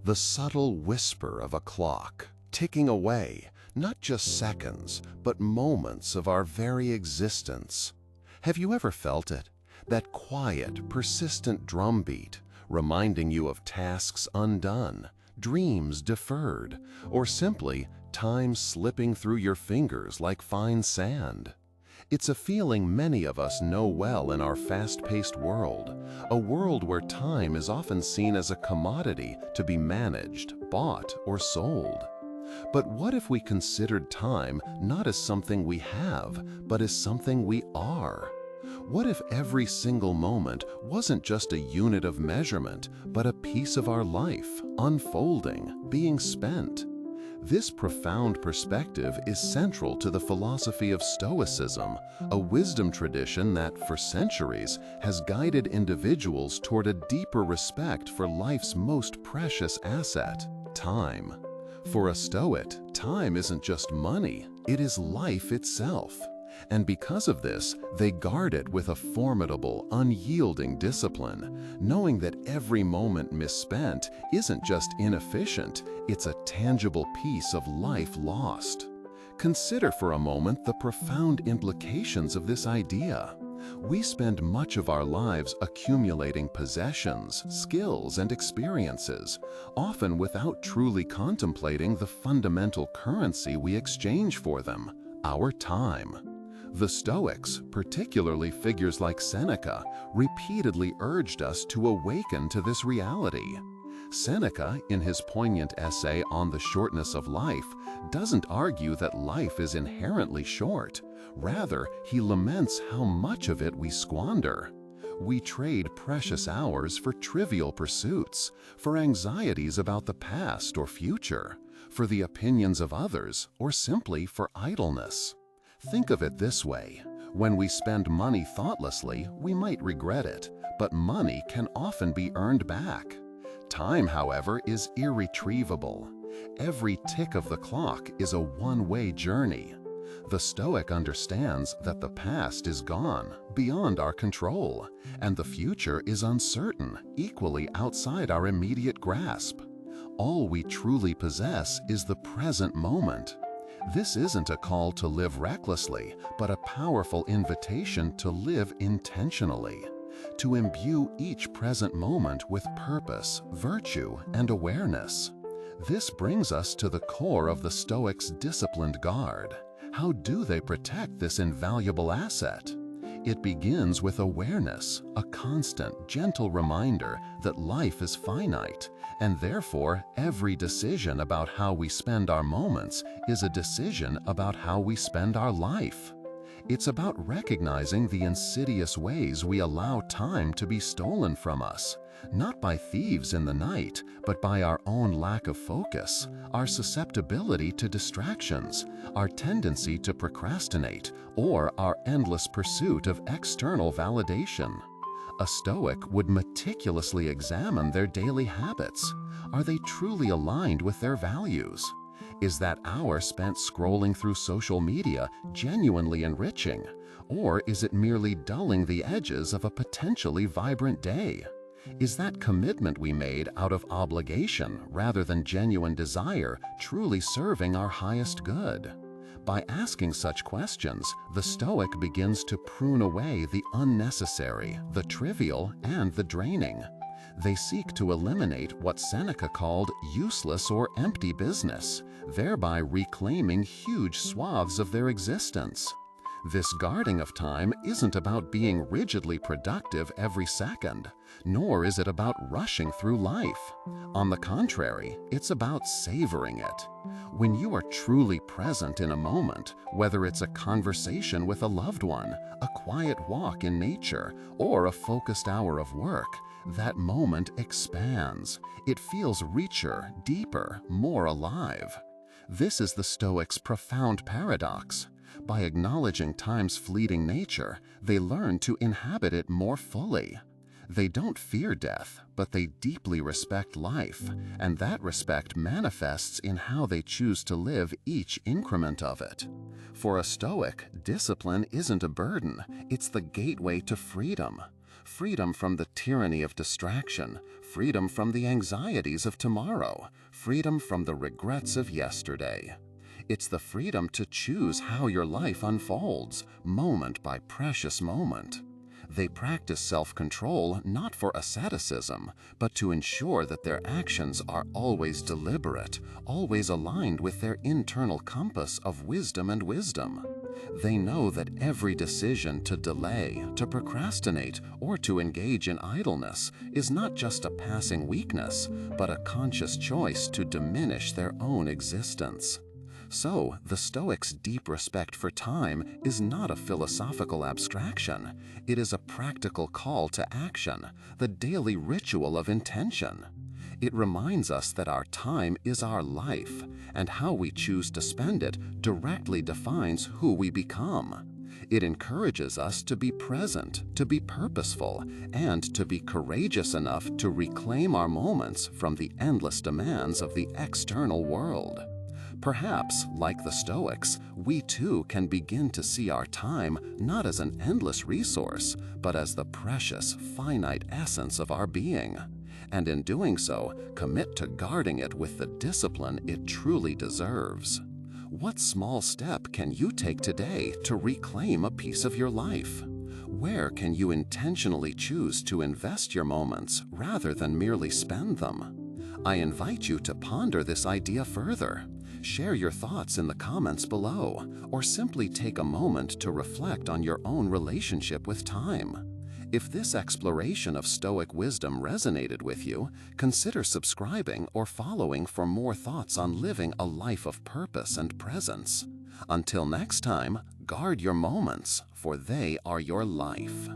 the subtle whisper of a clock, ticking away, not just seconds, but moments of our very existence. Have you ever felt it? That quiet, persistent drumbeat, reminding you of tasks undone, dreams deferred, or simply time slipping through your fingers like fine sand. It's a feeling many of us know well in our fast-paced world, a world where time is often seen as a commodity to be managed, bought, or sold. But what if we considered time not as something we have, but as something we are? What if every single moment wasn't just a unit of measurement, but a piece of our life, unfolding, being spent? This profound perspective is central to the philosophy of Stoicism, a wisdom tradition that, for centuries, has guided individuals toward a deeper respect for life's most precious asset, time. For a Stoic, time isn't just money, it is life itself. And because of this, they guard it with a formidable, unyielding discipline, knowing that every moment misspent isn't just inefficient, it's a tangible piece of life lost. Consider for a moment the profound implications of this idea. We spend much of our lives accumulating possessions, skills, and experiences, often without truly contemplating the fundamental currency we exchange for them, our time. The Stoics, particularly figures like Seneca, repeatedly urged us to awaken to this reality. Seneca, in his poignant essay on the shortness of life, doesn't argue that life is inherently short. Rather, he laments how much of it we squander. We trade precious hours for trivial pursuits, for anxieties about the past or future, for the opinions of others, or simply for idleness. Think of it this way. When we spend money thoughtlessly, we might regret it, but money can often be earned back. Time, however, is irretrievable. Every tick of the clock is a one-way journey. The Stoic understands that the past is gone, beyond our control, and the future is uncertain, equally outside our immediate grasp. All we truly possess is the present moment. This isn't a call to live recklessly, but a powerful invitation to live intentionally, to imbue each present moment with purpose, virtue, and awareness. This brings us to the core of the Stoics' disciplined guard. How do they protect this invaluable asset? It begins with awareness, a constant, gentle reminder that life is finite, and therefore every decision about how we spend our moments is a decision about how we spend our life. It's about recognizing the insidious ways we allow time to be stolen from us, not by thieves in the night, but by our own lack of focus, our susceptibility to distractions, our tendency to procrastinate, or our endless pursuit of external validation. A Stoic would meticulously examine their daily habits. Are they truly aligned with their values? Is that hour spent scrolling through social media genuinely enriching, or is it merely dulling the edges of a potentially vibrant day? Is that commitment we made out of obligation rather than genuine desire truly serving our highest good? By asking such questions, the Stoic begins to prune away the unnecessary, the trivial, and the draining. They seek to eliminate what Seneca called useless or empty business, thereby reclaiming huge swaths of their existence. This guarding of time isn't about being rigidly productive every second, nor is it about rushing through life. On the contrary, it's about savoring it. When you are truly present in a moment, whether it's a conversation with a loved one, a quiet walk in nature, or a focused hour of work, that moment expands. It feels richer, deeper, more alive. This is the Stoics' profound paradox. By acknowledging time's fleeting nature, they learn to inhabit it more fully. They don't fear death, but they deeply respect life, and that respect manifests in how they choose to live each increment of it. For a Stoic, discipline isn't a burden, it's the gateway to freedom. freedom from the tyranny of distraction, freedom from the anxieties of tomorrow, freedom from the regrets of yesterday. It's the freedom to choose how your life unfolds, moment by precious moment. They practice self-control not for asceticism, but to ensure that their actions are always deliberate, always aligned with their internal compass of wisdom and wisdom. They know that every decision to delay, to procrastinate, or to engage in idleness is not just a passing weakness, but a conscious choice to diminish their own existence. So, the Stoics' deep respect for time is not a philosophical abstraction. It is a practical call to action, the daily ritual of intention. It reminds us that our time is our life, and how we choose to spend it directly defines who we become. It encourages us to be present, to be purposeful, and to be courageous enough to reclaim our moments from the endless demands of the external world. Perhaps, like the Stoics, we too can begin to see our time not as an endless resource, but as the precious, finite essence of our being. And in doing so, commit to guarding it with the discipline it truly deserves. What small step can you take today to reclaim a piece of your life? Where can you intentionally choose to invest your moments rather than merely spend them? I invite you to ponder this idea further. Share your thoughts in the comments below, or simply take a moment to reflect on your own relationship with time. If this exploration of Stoic wisdom resonated with you, consider subscribing or following for more thoughts on living a life of purpose and presence. Until next time, guard your moments, for they are your life.